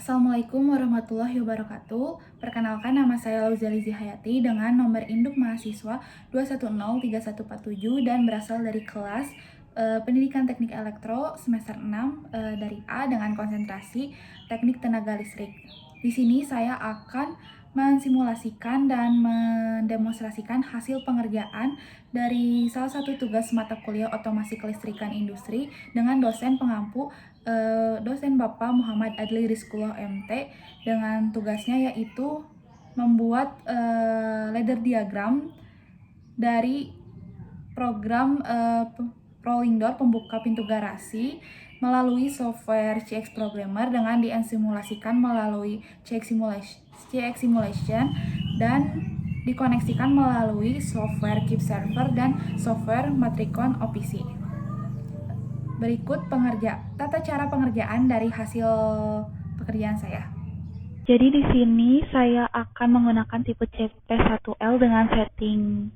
Assalamualaikum warahmatullahi wabarakatuh. Perkenalkan, nama saya Lauzalizi Hayati dengan nomor induk mahasiswa 2103147 dan berasal dari kelas Pendidikan Teknik Elektro semester 6 dari A dengan konsentrasi Teknik Tenaga Listrik. Di sini saya akan mensimulasikan dan mendemonstrasikan hasil pengerjaan dari salah satu tugas mata kuliah otomasi kelistrikan industri dengan dosen pengampu dosen Bapak Muhammad Adli Rizkullah MT dengan tugasnya yaitu membuat ladder diagram dari program rolling door pembuka pintu garasi melalui software CX Programmer dengan disimulasikan melalui CX Simulation dan dikoneksikan melalui software Keep Server dan software Matricon OPC. Berikut tata cara pengerjaan dari hasil pekerjaan saya. Jadi di sini saya akan menggunakan tipe CP1L dengan setting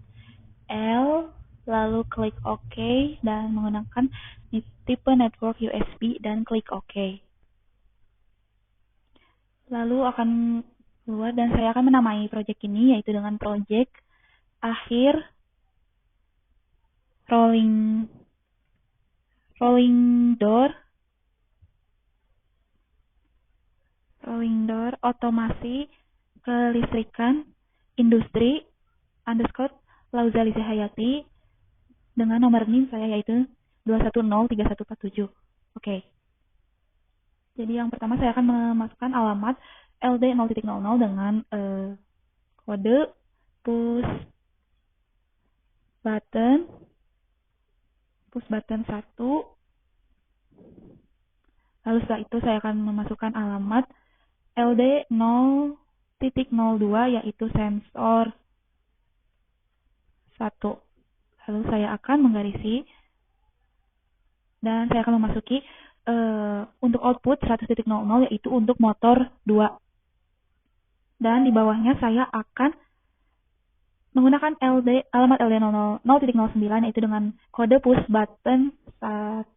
L, lalu klik OK dan menggunakan tipe network USB dan klik OK. Lalu akan keluar dan saya akan menamai project ini yaitu dengan project akhir rolling door otomasi kelistrikan industri underscore Lauzalizi Hayati dengan nomor NIM saya yaitu 2103147. Oke. Jadi yang pertama saya akan memasukkan alamat LD 0.00 dengan kode push button 1. Lalu setelah itu saya akan memasukkan alamat LD 0.02 yaitu sensor 1. Lalu saya akan menggarisi dan saya akan memasuki untuk output 100.00 yaitu untuk motor 2. Dan di bawahnya saya akan menggunakan alamat LD 0.09 yaitu dengan kode push button 2.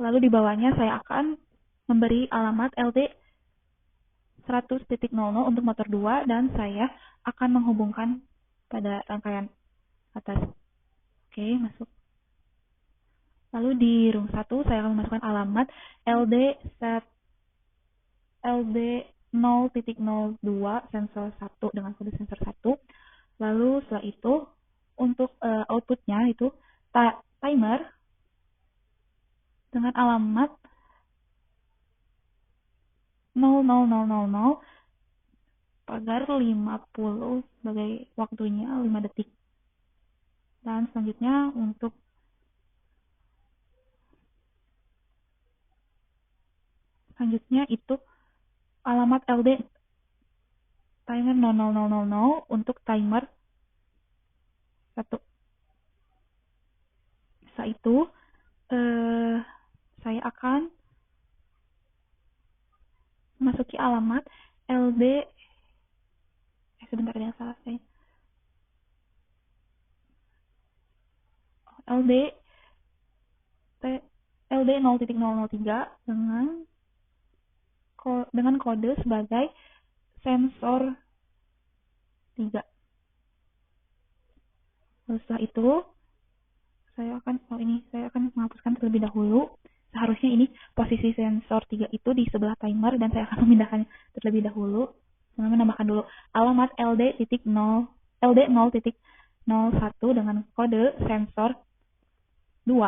Lalu di bawahnya saya akan memberi alamat LD 100.00 untuk motor 2 dan saya akan menghubungkan pada rangkaian atas. Oke, masuk. Lalu di room 1 saya akan memasukkan alamat LD 0.02 sensor 1 dengan kode sensor 1. Lalu setelah itu untuk outputnya itu timer dengan alamat 00000 pagar 50 sebagai waktunya 5 detik. Dan selanjutnya untuk itu alamat LD timer 0000 untuk timer 1. Setelah itu saya akan memasuki alamat LD sebentar ada yang salah saya. LD 0.003 dengan kode sebagai sensor 3. Lalu setelah itu saya akan menghapuskan terlebih dahulu. Seharusnya ini posisi sensor 3 itu di sebelah timer dan saya akan memindahkannya terlebih dahulu. Saya menambahkan dulu alamat LD 0.01 dengan kode sensor 2.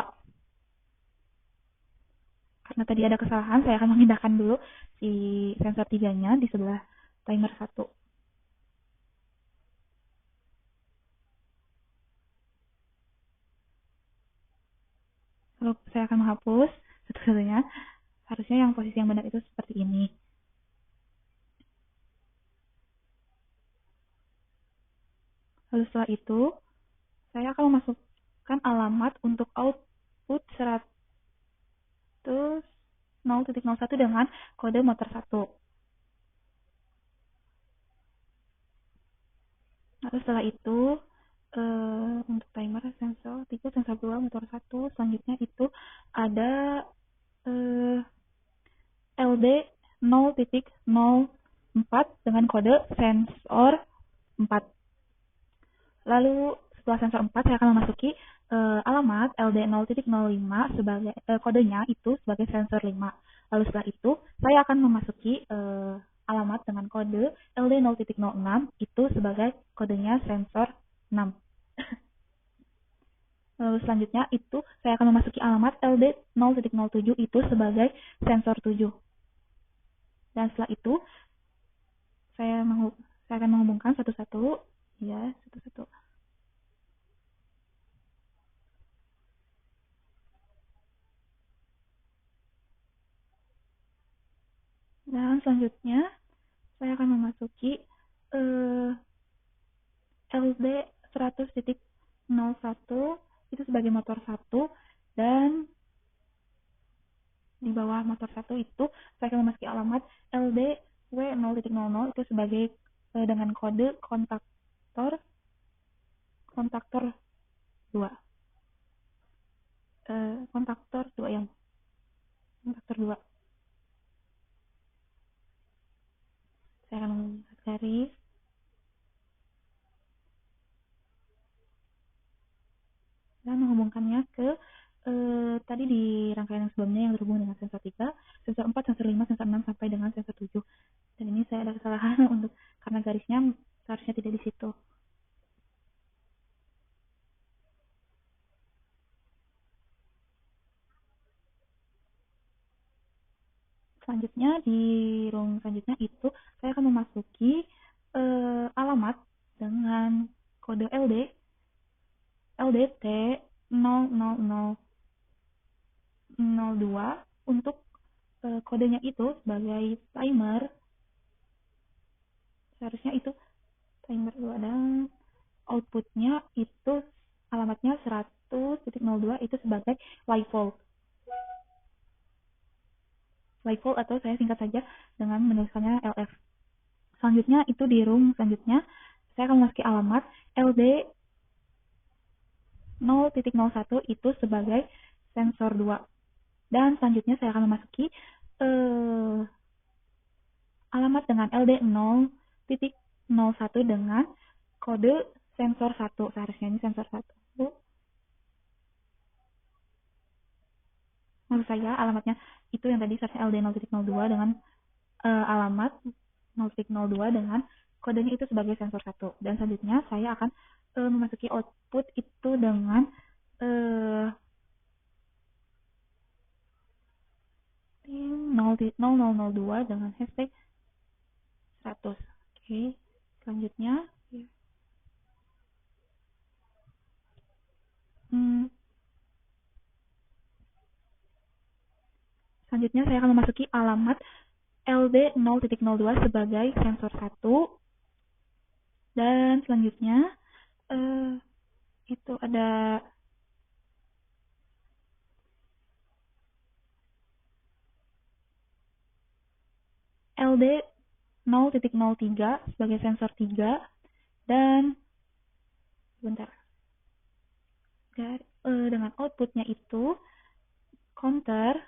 Karena tadi ada kesalahan, saya akan memindahkan dulu si sensor 3-nya di sebelah timer 1. Lalu saya akan menghapus satu-satunya. Harusnya yang posisi yang benar itu seperti ini. Lalu setelah itu, saya akan memasukkan alamat untuk output 0.01 dengan kode motor 1. Lalu setelah itu, untuk timer sensor 3, sensor 2, motor 1, selanjutnya itu ada LD 0.04 dengan kode sensor 4. Lalu setelah sensor 4 saya akan memasuki alamat LD 0.05 sebagai kodenya itu sebagai sensor 5. Lalu setelah itu saya akan memasuki alamat dengan kode LD 0.06 itu sebagai kodenya sensor 6. Lalu selanjutnya itu saya akan memasuki alamat LD 0.07 itu sebagai sensor 7. Dan setelah itu saya akan menghubungkan satu-satu ya, satu-satu. Dan selanjutnya saya akan memasuki LD 100.01 itu sebagai motor 1 dan di bawah motor 1 itu saya akan memasuki alamat LD W0.00 itu sebagai dengan kode kontaktor 2. Kontaktor 2 yang kontaktor 2. Saya akan membuat garis dan menghubungkannya ke tadi di rangkaian yang sebelumnya yang berhubung dengan sensor 3, sensor 4, sensor 5, sensor 6 sampai dengan sensor 7. Dan ini saya ada kesalahan untuk karena garisnya seharusnya tidak di situ. Selanjutnya di room selanjutnya itu saya akan memasuki alamat dengan kode LDT 00002 untuk kodenya itu sebagai timer. Seharusnya itu timer 2 dan outputnya itu alamatnya 100.02 itu sebagai live volt. Live volt atau saya singkat saja dengan menuliskannya LF. Selanjutnya itu di room selanjutnya saya akan memasuki alamat LD 0.01 itu sebagai sensor 2. Dan selanjutnya saya akan memasuki alamat dengan LD 0.01 dengan kode sensor 1. Seharusnya ini sensor 1. Maksud saya alamatnya itu yang tadi seharusnya LD 0.02 dengan alamat 0.02 dengan kodenya itu sebagai sensor 1. Dan selanjutnya saya akan memasuki output itu dengan 0002 dengan hashtag 100. Oke, selanjutnya selanjutnya saya akan memasuki alamat LD 0.02 sebagai sensor 1. Dan selanjutnya itu ada LD 0.03 sebagai sensor 3 dan sebentar dengan outputnya itu counter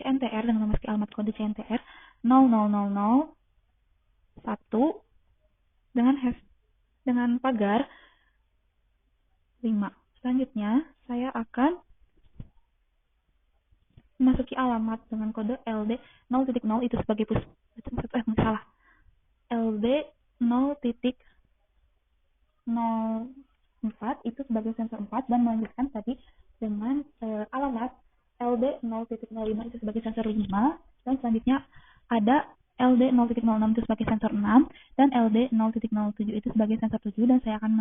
CNTR dengan memasuki alamat kode CNTR 0001 dengan pagar 5. Selanjutnya saya akan memasuki alamat dengan kode LD 0.0 itu sebagai LD 0.04 itu sebagai sensor 4 dan melanjutkan tadi dengan alamat LD 0.05 itu sebagai sensor 5 dan selanjutnya ada LD 0.06 itu sebagai sensor 6 dan LD 0.07 itu sebagai sensor 7 dan saya akan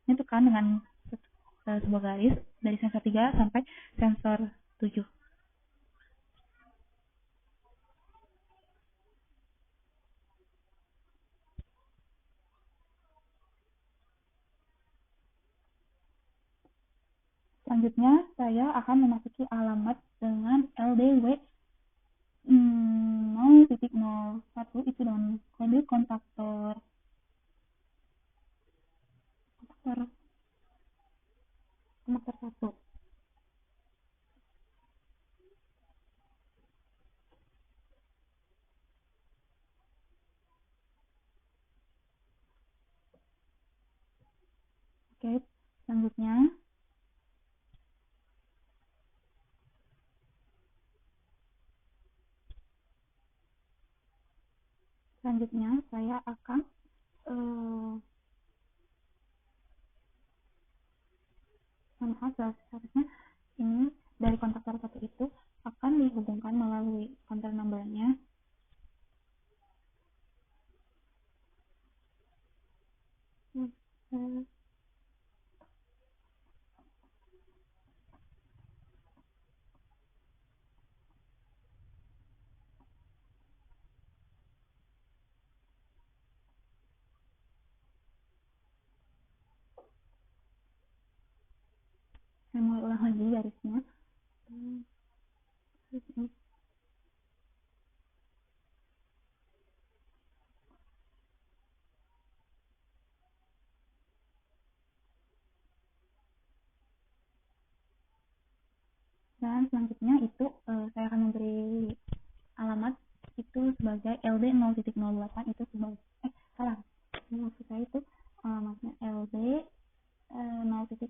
menentukan dengan sebuah garis dari sensor 3 sampai sensor 7. Selanjutnya saya akan memasuki alamat dengan LDW 0.01 itu dengan kode kontaktor 1. Oke, selanjutnya saya akan seharusnya ini dari kontaktor satu itu akan dihubungkan melalui kontak numbernya. Saya mulai ulang lagi garisnya. Dan selanjutnya itu saya akan memberi alamat itu sebagai LD 0.08 itu sebagai maksud saya itu alamatnya LD 0.08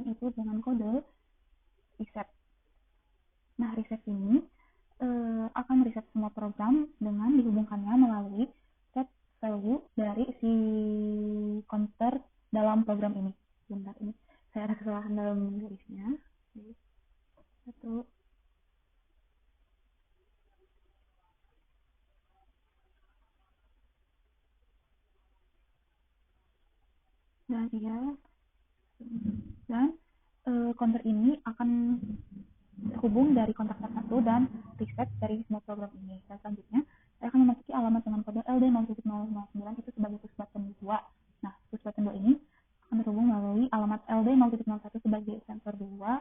itu dengan kode reset. Nah, reset ini akan mereset semua program dengan dihubungkannya melalui set value dari si counter dalam program ini. Bentar, ini saya ada kesalahan dalam garisnya. Satu. Dan counter ini akan terhubung dari kontak satu dan reset dari semua program ini. Dan selanjutnya saya akan memasuki alamat dengan kode LD 0.009 itu sebagai push button 2. Nah, push button 2 ini akan terhubung melalui alamat LD 0.01 sebagai sensor 2.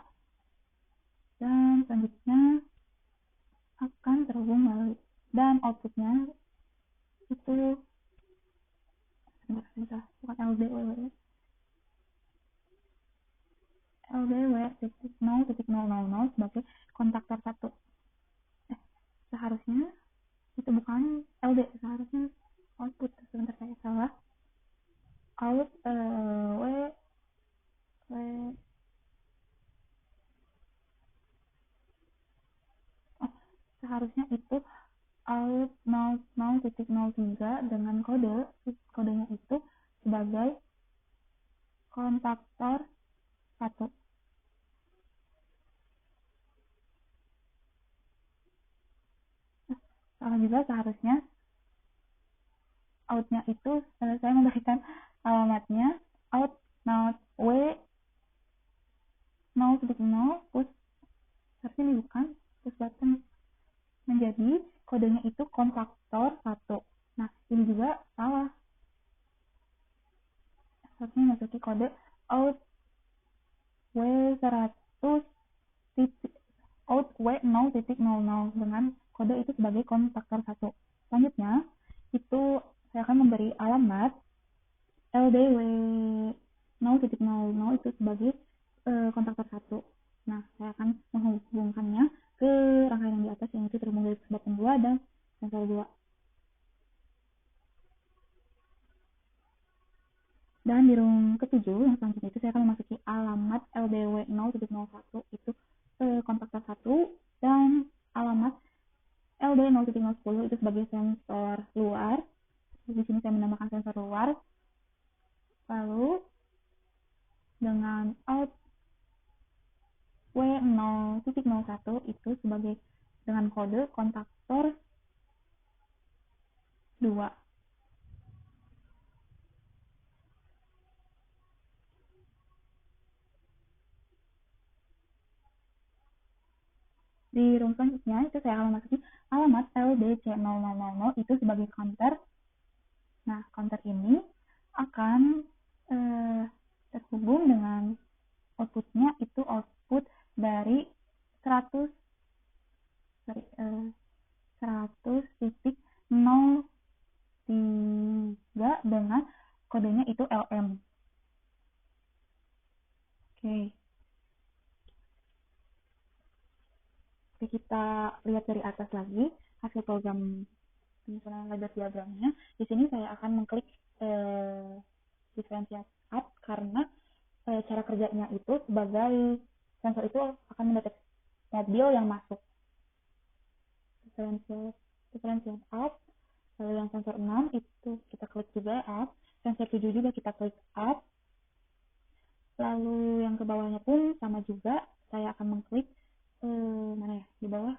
Dan selanjutnya akan terhubung melalui dan outputnya itu bukan LDW 0.000 sebagai kontaktor 1. Seharusnya itu bukan LD, seharusnya output. Sebentar, saya salah. Out seharusnya itu out 0.03 dengan kodenya itu sebagai kontaktor 1. Salah juga, seharusnya outnya itu saya memberikan alamatnya out 0 push, harusnya ini bukan push button, menjadi kodenya itu kontaktor 1. Nah, ini juga salah, harusnya masuki kode out W100 out W0.00 dengan kode itu sebagai kontaktor 1. Selanjutnya itu saya akan memberi alamat LDW 0.00 itu sebagai kontaktor 1. Nah, saya akan menghubungkannya ke rangkaian yang di atas yang itu terhubung dari push button 2 dan sensor 2. Dan di room ke-7 yang selanjutnya itu saya akan memasuki alamat LDW 0.01 itu kontaktor 1 dan alamat LD 0.010 itu sebagai sensor luar. Di sini saya menambahkan sensor luar. Lalu dengan out W0.01 itu sebagai dengan kode kontaktor 2. Di room selanjutnya itu saya akan memasuki alamat LDC0000 itu sebagai counter. Nah, counter ini akan terhubung dengan outputnya itu output dari 100.03 dengan kodenya itu LM. Oke. Kita lihat dari atas lagi hasil program penyusunan ladder diagramnya. Di sini saya akan mengklik differentiate up karena cara kerjanya itu sebagai sensor itu akan mendeteksi mobil yang masuk. Differential up. Lalu yang sensor 6 itu kita klik juga up. Sensor 7 juga kita klik up. Lalu yang ke bawahnya pun sama juga. Saya akan mengklik mana ya? Di bawah.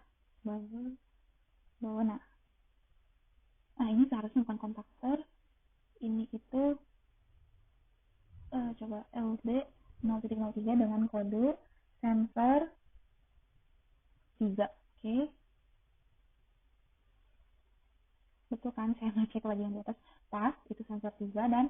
Nah ini seharusnya bukan kontaktor. Ini itu coba LD 0.03 dengan kode sensor 3. Oke. Betul kan? Saya ngecek lagi yang di atas. Pas, itu sensor 3 dan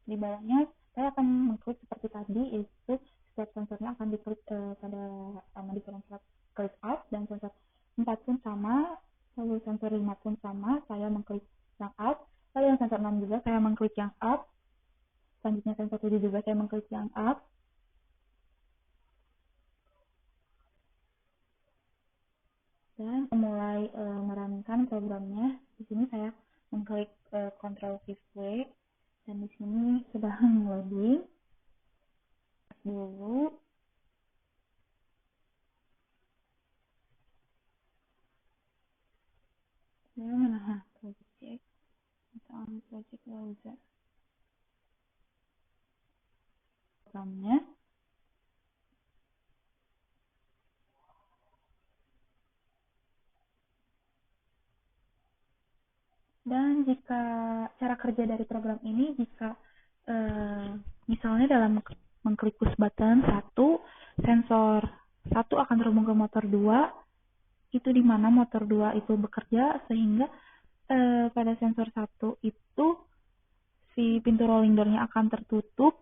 di bawahnya saya akan mengklik seperti tadi, itu setiap sensornya akan diklik pada sama diferensial klik up, dan sensor 4 pun sama, lalu sensor 5 pun sama, saya mengklik yang up, lalu yang sensor 6 juga saya mengklik yang up, selanjutnya sensor 7 juga saya mengklik yang up, dan mulai merancang programnya. Di sini saya mengklik Ctrl Shift W, dan di sini sedang loading dulu. Mana project on project browser programnya. Dan jika cara kerja dari program ini, jika misalnya dalam mengklik push button 1, sensor 1 akan terhubung ke motor 2, itu di mana motor 2 itu bekerja, sehingga pada sensor 1 itu si pintu rolling door-nya akan tertutup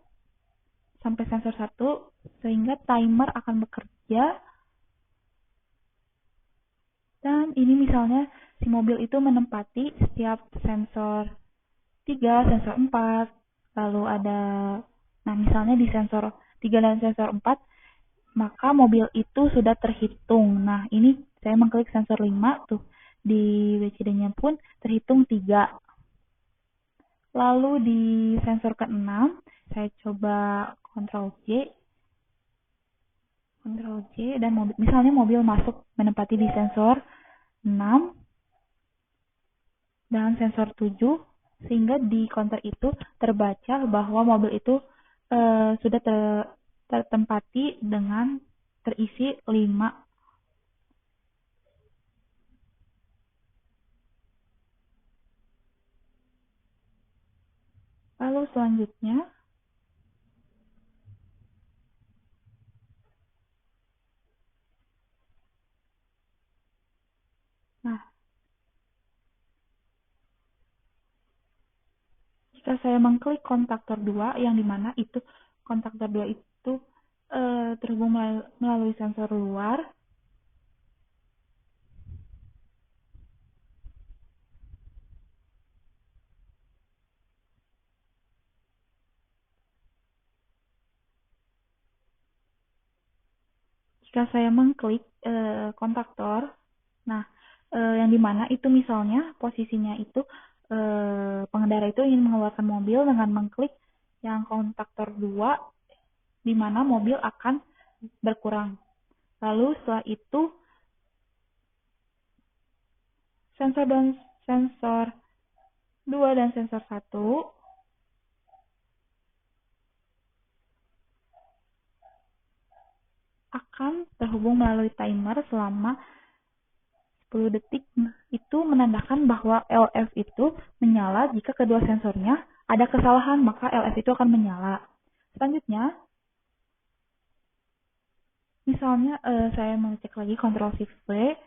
sampai sensor 1, sehingga timer akan bekerja. Dan ini misalnya si mobil itu menempati setiap sensor 3, sensor 4, lalu ada, nah misalnya di sensor 3 dan sensor 4, maka mobil itu sudah terhitung. Nah ini saya mengklik sensor 5, tuh di WCD-nya pun terhitung 3. Lalu di sensor ke-6, saya coba Ctrl J, dan misalnya mobil masuk menempati di sensor 6 dan sensor 7, sehingga di counter itu terbaca bahwa mobil itu sudah tertempati dengan terisi 5. Lalu selanjutnya, nah jika saya mengklik kontaktor 2, yang dimana itu kontaktor 2 itu terhubung melalui sensor luar, jika saya mengklik kontaktor, nah yang dimana itu misalnya posisinya itu pengendara itu ingin mengeluarkan mobil dengan mengklik yang kontaktor 2, di mana mobil akan berkurang. Lalu setelah itu sensor 2 dan sensor 1 akan terhubung melalui timer selama 10 detik. Itu menandakan bahwa LF itu menyala. Jika kedua sensornya ada kesalahan, maka LF itu akan menyala. Selanjutnya, misalnya saya mengecek lagi Ctrl Shift V,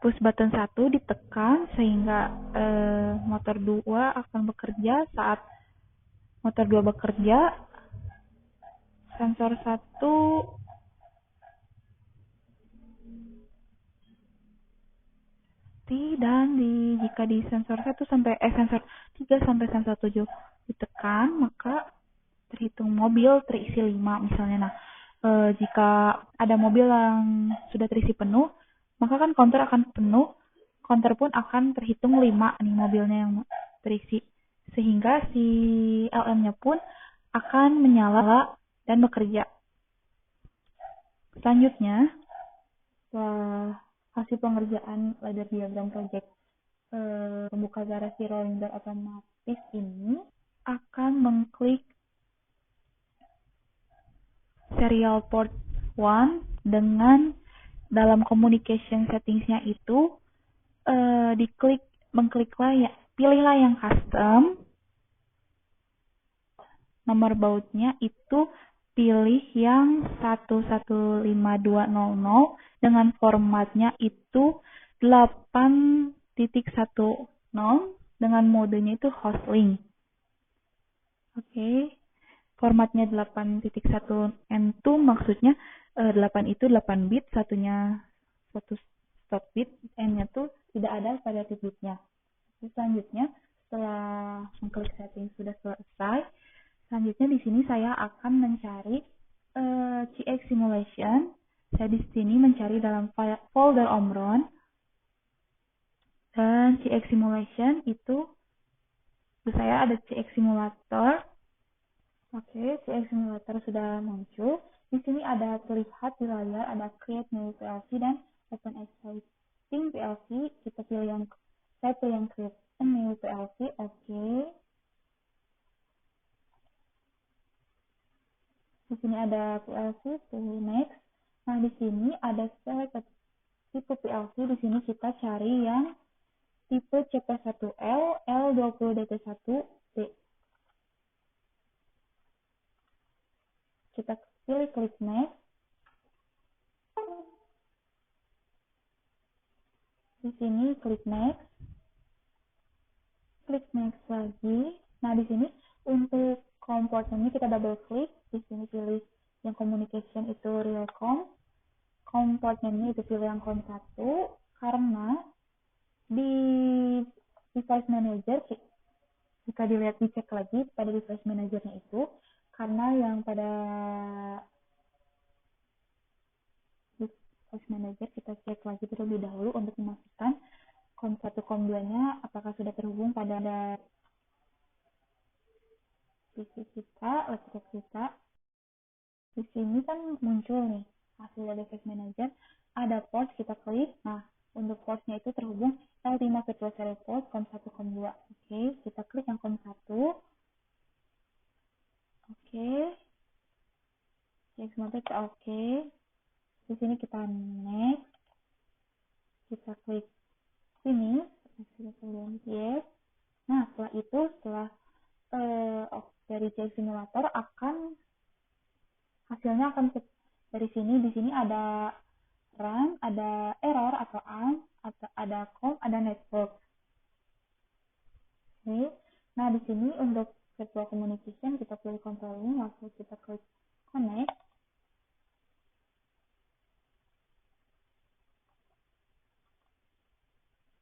push button 1 ditekan sehingga motor 2 akan bekerja. Saat motor 2 bekerja, sensor 1 dan jika di sensor 1 sampai sensor 3 sampai sensor 7 ditekan, maka terhitung mobil terisi 5 misalnya. Nah, Jika ada mobil yang sudah terisi penuh, maka kan counter akan penuh, counter pun akan terhitung 5 nih mobilnya yang terisi. Sehingga si LM-nya pun akan menyala dan bekerja. Selanjutnya, setelah hasil pengerjaan ladder diagram project pembuka garasi rolling door otomatis ini akan mengklik serial port 1 dengan dalam communication settingsnya itu mengkliklah ya, pilihlah yang custom, nomor bautnya itu pilih yang 115200 dengan formatnya itu 8.10 dengan modenya itu hostlink. Oke. Formatnya 8.1 N2 maksudnya 8 itu 8 bit, satunya satu stop bit, N-nya tuh tidak ada pada titiknya. Selanjutnya, setelah mengklik setting sudah selesai, selanjutnya di sini saya akan mencari CX Simulation. Saya di sini mencari dalam folder Omron, dan CX Simulation itu saya ada CX Simulator. Oke, CX Simulator sudah muncul. Di sini ada terlihat di layar ada Create New PLC dan Open Existing PLC. Kita pilih yang saya pilih yang Create a New PLC. Oke. Di sini ada PLC, pilih Next. Nah, di sini ada select tipe PLC. Di sini kita cari yang tipe CP1L L20DT1D. Kita pilih klik Next. Di sini klik Next. Klik Next lagi. Nah, di sini untuk komportnya kita double klik. Di sini pilih yang communication itu Realcom. Komportnya itu pilih yang COM1 karena di device manager jika dilihat dicek lagi pada device manajernya itu, karena yang pada device manager kita cek lagi terlebih dahulu untuk memastikan COM1 COM2 nya apakah sudah terhubung pada PC kita, laptop kita. Di sini kan muncul nih hasil dari device manager, ada port, kita klik. Nah, untuk portnya itu terhubung L5 virtual serial port COM1 COM2. Oke, kita klik yang COM1. Oke, cek semua kita oke. Di sini kita next, kita klik sini, yes. Nah, setelah itu dari CX Simulator hasilnya akan dari sini. Di sini ada run, ada error atau ada com, ada network. Oke. Nah, di sini untuk virtual communication kita pilih control ini, langsung kita klik connect.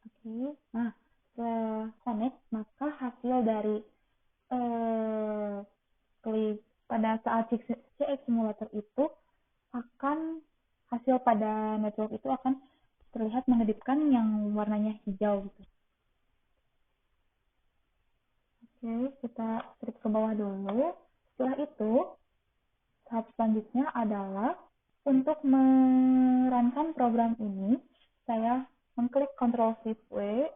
Oke. Nah, setelah connect, maka hasil dari klik pada saat CX Simulator itu akan hasil pada network itu akan terlihat mengedipkan yang warnanya hijau gitu. Oke, kita strip ke bawah dulu. Setelah itu, tahap selanjutnya adalah untuk merankan program ini, saya mengklik Ctrl Shift W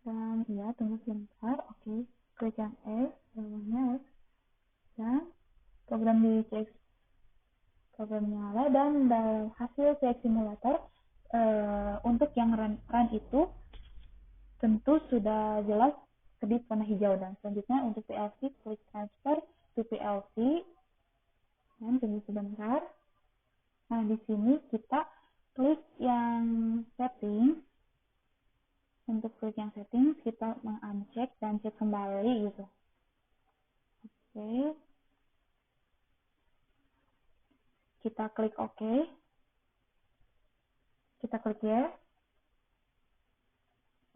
dan ya tunggu sebentar. Oke, klik yang X, bawahnya X, dan program di CX program nyala, dan hasil CX Simulator untuk yang run itu tentu sudah jelas kedip warna hijau. Dan selanjutnya untuk PLC, klik transfer to PLC dan tunggu sebentar. Nah, di sini kita klik yang setting. Untuk klik yang setting, kita meng-uncheck dan cek kembali gitu. Oke. Kita klik OK. Kita klik yes.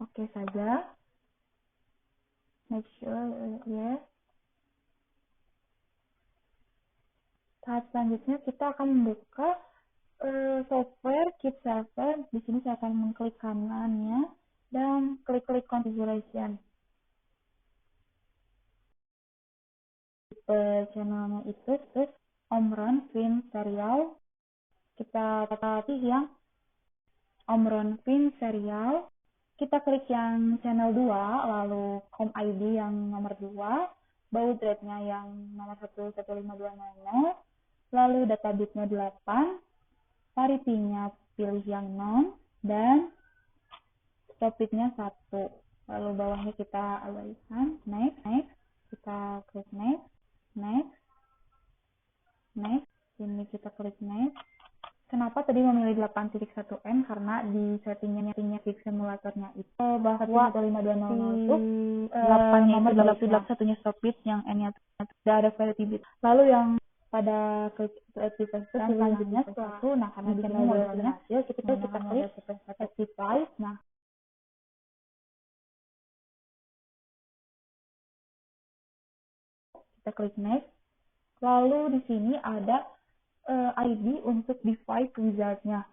Oke saja. Make sure yes. Tahap selanjutnya kita akan membuka software Keep Server. Di sini saya akan mengklik kanannya dan klik configuration. Channelnya itu terus Omron Fin Serial. Kita pilih yang Omron Fin Serial. Kita klik yang channel 2, lalu com ID yang nomor 2, baud rate-nya yang nomor 11520, lalu data bitnya 8, parity-nya pilih yang non, dan stop bit-nya 1. Lalu bawahnya kita abaikan, next, kita klik next, ini kita klik next. Kenapa tadi memilih 8.1m? Karena di settingnya fix simulatornya itu bahwa 11520 itu 8-nya itu 81-nya stop bit, yang n-nya tidak ada variety bit. Lalu yang pada klik activation selanjutnya setelah itu, nah karena di sini modelnya kita klik activate. Nah, kita klik next. Lalu di sini ada ID untuk device wizard-nya.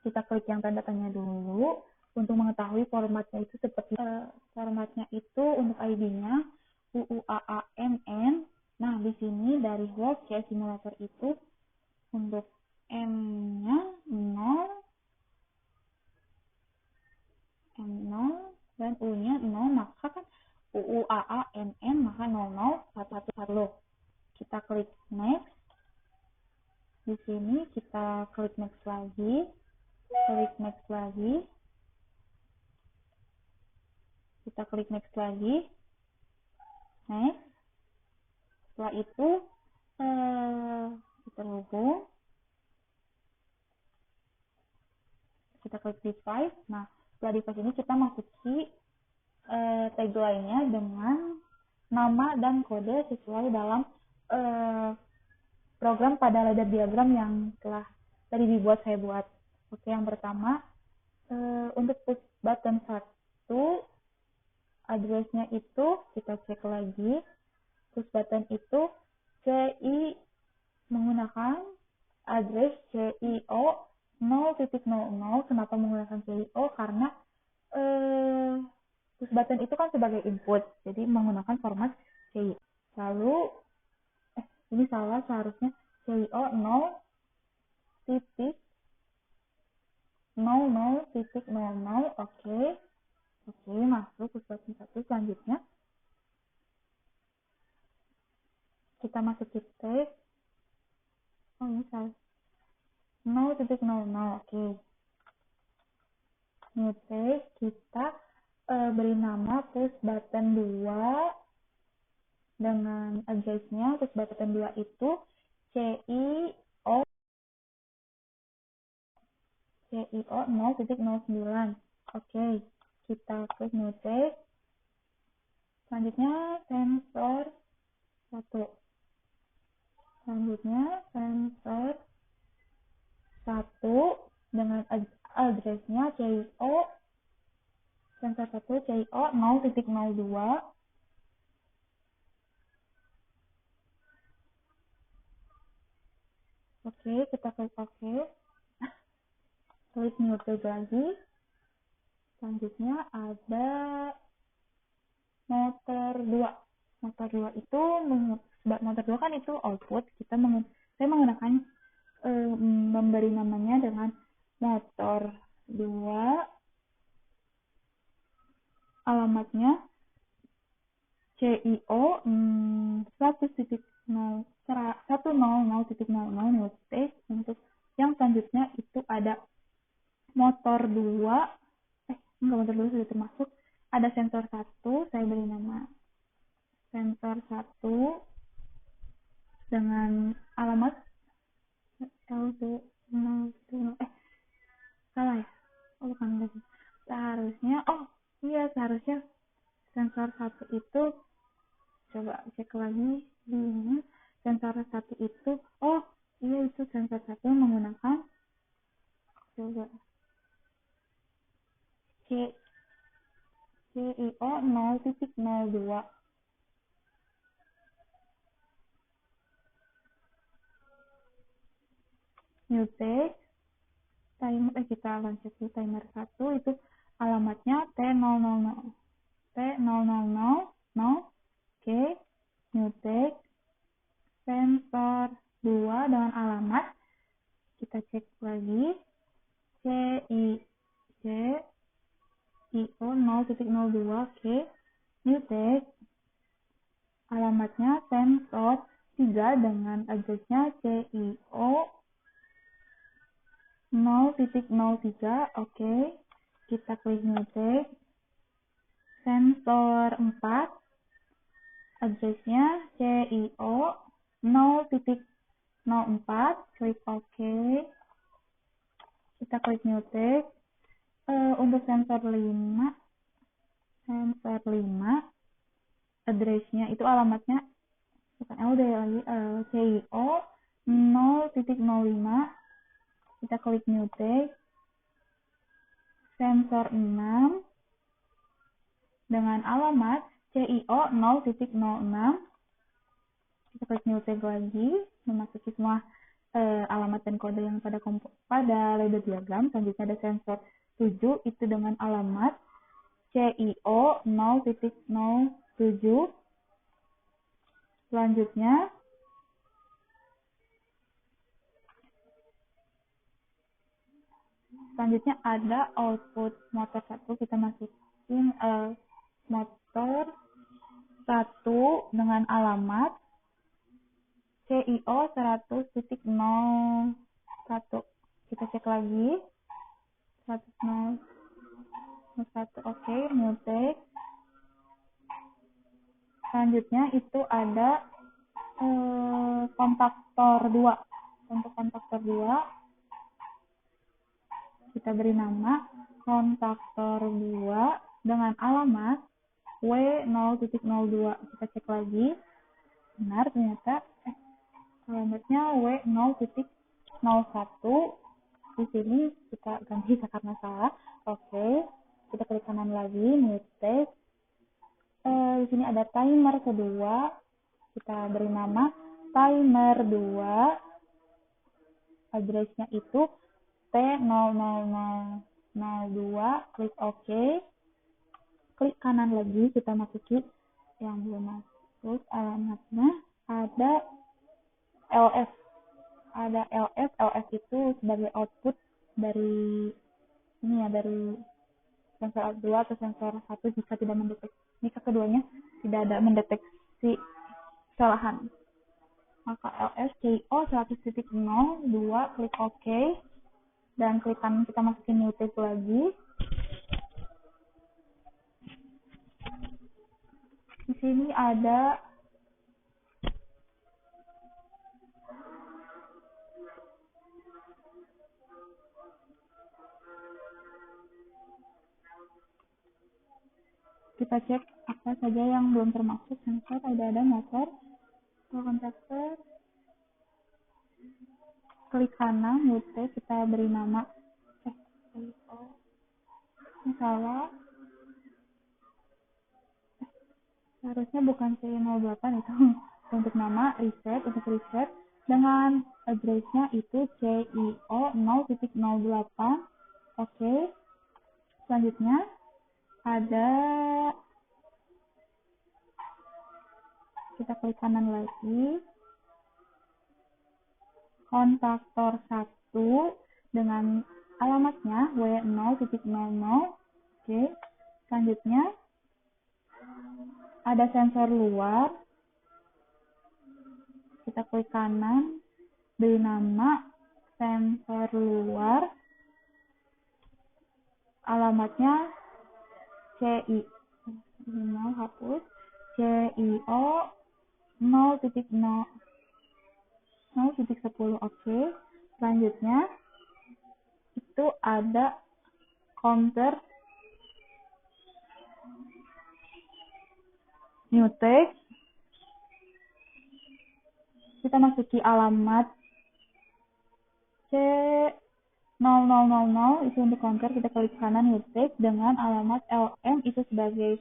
Kita klik yang tanda tanya dulu untuk mengetahui formatnya itu seperti formatnya itu untuk ID-nya UUAANN. Nah, di sini dari World Simulator itu untuk M-nya 0, M0 dan U-nya 0, maka kan UUAANN maka 00110. Kita klik next. Di sini kita klik next lagi. Kita klik next lagi. Next. Setelah itu terhubung. Kita klik device. Nah, setelah device ini kita masuki tagline-nya dengan nama dan kode sesuai dalam program pada ladder diagram yang telah tadi dibuat saya buat. Oke, yang pertama untuk push button 1 address-nya itu kita cek lagi. Push button itu CI menggunakan address CIO 0.00. Kenapa menggunakan CIO? Karena push button itu kan sebagai input, jadi menggunakan format CIO. Lalu ini salah, seharusnya CIO 0.00.00. Oke, masuk push button 1. Selanjutnya kita masuk ke text. Ini salah, 0.00. Oke, new text. Kita beri nama push button 2 dengan address-nya. Push button 2 itu CIO 0.09. Oke, kita klik new text. Selanjutnya sensor 1. Dengan address-nya CIO sensor 1 CIO 0.02. Oke, kita klik OK. Klik new page lagi. Selanjutnya ada motor 2. Motor 2 itu motor 2 kan itu output. Saya menggunakan memberi namanya dengan motor 2. Alamatnya CIO 100.00 space. Untuk yang selanjutnya itu ada motor 2. Motor 2 sudah termasuk. Ada sensor 1, saya beri nama sensor 1 dengan alamat salah ya? Bukan lagi. Seharusnya sensor 1 itu, coba cek lagi di ini. Sensor 1 itu, itu sensor 1 menggunakan, coba CIO 0.02. new text, kita lanjut ke timer 1, itu alamatnya T000, T0000, oke, new text, sensor 2 dengan alamat, kita cek lagi, CIO 0.02, oke, new text, alamatnya sensor 3 dengan addressnya CIO 0.03, oke, kita klik new text, sensor 4, addressnya CIO 0.04, klik OK, kita klik new text. Untuk sensor 5, addressnya itu alamatnya bukan LD lagi, CIO 0.05, kita klik new text, sensor 6 dengan alamat CIO 0.06, kita klik new text lagi, memasuki semua alamat dan kode yang pada label diagram. Selanjutnya ada sensor 7, itu dengan alamat CIO 0.07. Selanjutnya ada output motor 1, kita masukin motor 1 dengan alamat CIO 100.01, kita cek lagi 100.01, oke, new text. Selanjutnya itu ada kontaktor 2. Untuk kontaktor 2 kita beri nama kontaktor 2 dengan alamat W0.02, kita cek lagi, benar ternyata alamatnya W0.01. Di sini kita ganti karena salah. Oke, kita klik kanan lagi, new text. Di sini ada timer kedua, kita beri nama timer 2, addressnya itu T00002, klik OK, klik kanan lagi, kita masuki yang belum masuk, alamatnya ada LF, LF itu sebagai output dari ini ya, dari sensor 2 atau sensor 1 jika keduanya tidak ada mendeteksi kesalahan. Maka LF CIO 100.02, klik OK, dan klik kanan kita masukin new text lagi. Di sini ada kita cek apa saja yang belum termasuk sensor. Ada motor, kontaktor, klik kanan, new text, kita beri nama salah, harusnya bukan C08 itu untuk nama reset, untuk reset dengan addressnya itu CIO 0.08, oke. Selanjutnya ada, kita klik kanan lagi, kontaktor 1 dengan alamatnya W0.00, oke. Selanjutnya ada sensor luar, kita klik kanan, beri nama sensor luar, alamatnya CIO 0.10, oke. Selanjutnya itu ada counter new text, kita masuki alamat C0000, itu untuk counter, kita klik kanan new text dengan alamat LM, itu sebagai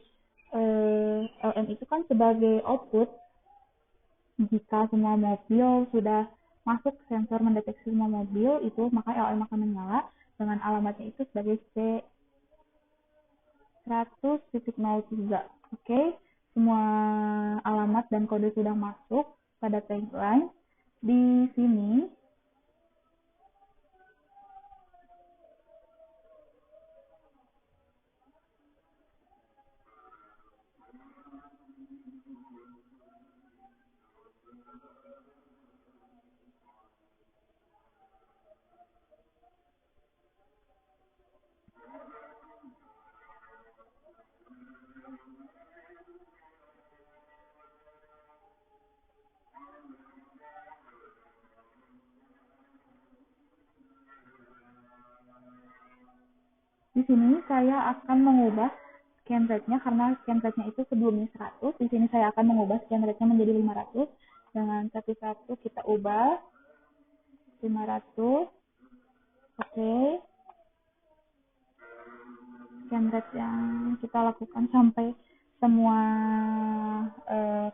LM itu kan sebagai output jika semua mobil sudah masuk sensor mendeteksi semua mobil itu, maka LM akan menyala dengan alamatnya itu sebagai C100.03. Oke, semua alamat dan kode sudah masuk pada tagline. Di sini saya akan mengubah scan rate-nya karena scan rate-nya itu sebelumnya 100. Di sini saya akan mengubah scan rate-nya menjadi 500. Dengan satu-satu kita ubah 500. Oke. Scan rate yang kita lakukan sampai semua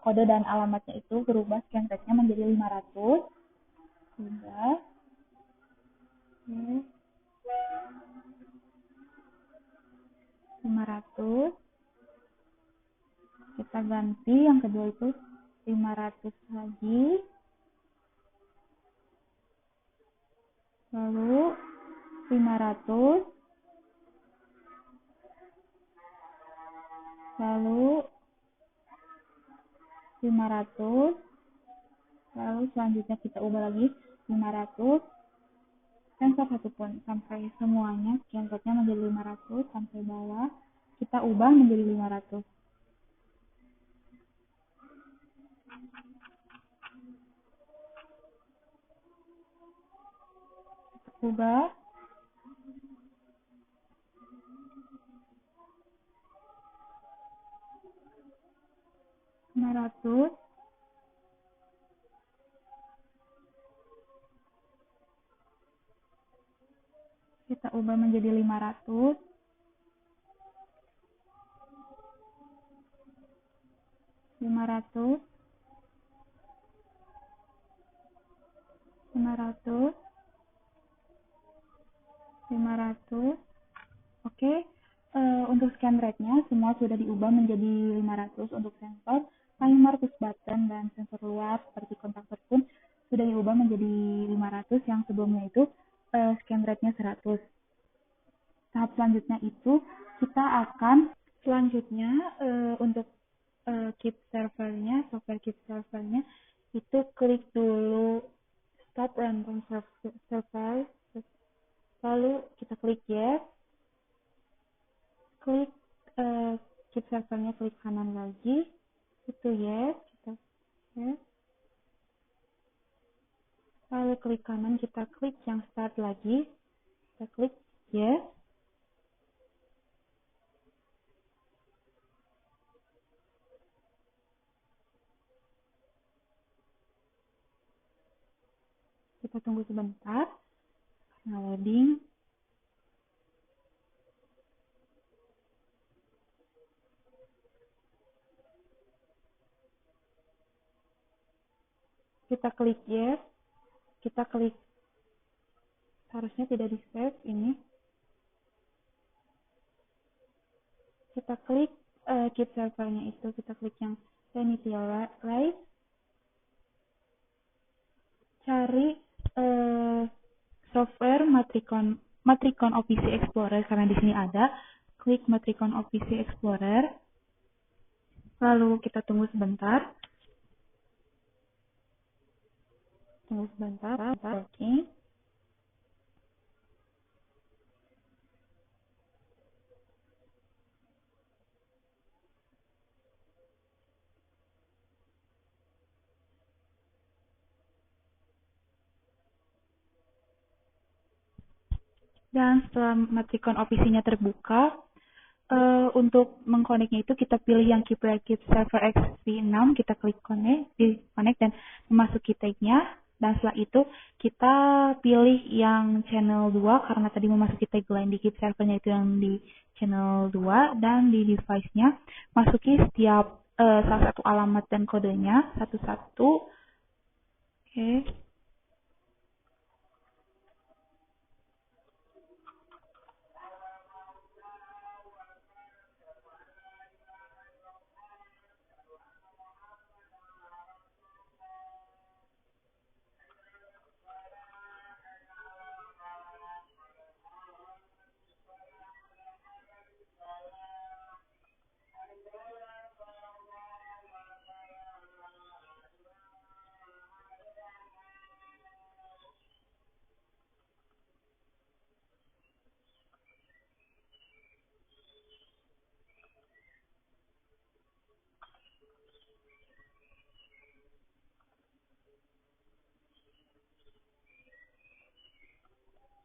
kode dan alamatnya itu berubah, scan rate-nya menjadi 500. Sudah. Oke. 500. Kita ganti yang kedua itu 500 lagi. Lalu 500. Lalu 500. Lalu selanjutnya kita ubah lagi 500. Sensor satu pun sampai semuanya scan rate-nya menjadi 500 sampai bawah. Kita ubah menjadi 500. Ubah. Ratus. Kita ubah menjadi 500. 500. 500. 500. Oke. Untuk scan rate-nya semua sudah diubah menjadi 500 untuk sensor, timer, push button, dan sensor luar seperti kontaktor pun sudah diubah menjadi 500 yang sebelumnya itu scan rate-nya 100. Tahap selanjutnya itu kita akan untuk keep servernya, software keep servernya itu klik dulu stop runtime server, lalu kita klik yes, klik keep servernya, klik kanan lagi, itu yes, kita yes, lalu klik kanan, kita klik yang start lagi, kita klik yes, kita tunggu sebentar karena loading. Kita klik yes, kita klik, harusnya tidak di save ini, kita klik keep servernya itu, kita klik yang initialize, cari software Matricon OPC Explorer karena di sini ada, klik Matricon OPC Explorer, lalu kita tunggu sebentar. Working. Dan setelah Matricon OPC-nya terbuka, untuk mengkoneknya itu kita pilih yang keep server XV6, kita klik connect dan memasuki tag-nya, dan setelah itu kita pilih yang channel 2 karena tadi memasuki tagline di keep servernya itu yang di channel 2, dan di device-nya masuki setiap salah satu alamat dan kodenya satu-satu. Oke.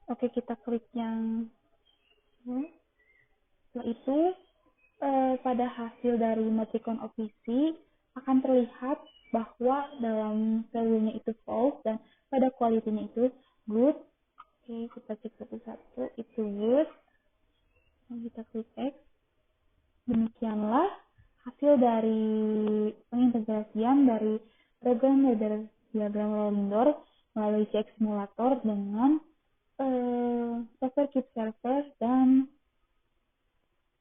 Oke, kita klik yang setelah itu pada hasil dari Matricon OPC akan terlihat bahwa dalam value-nya itu false dan pada quality-nya itu good. Oke, kita cek satu-satu, itu good. Dan kita klik X. Demikianlah hasil dari pengintegrasian dari program ladder diagram rolling door melalui CX Simulator dengan software Cube Server dan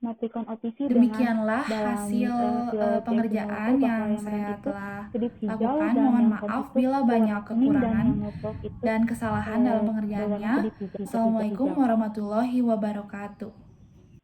Matricon OPC Demikianlah dalam hasil CX pengerjaan Simulator bahwa yang yang menang saya itu telah kedip hijau lakukan. dan Mohon yang kom maaf itu bila banyak berwarna kuning dan kekurangan yang notebook itu dan kesalahan dalam berwarna pengerjaannya. kedip hijau. Assalamualaikum warahmatullahi wabarakatuh.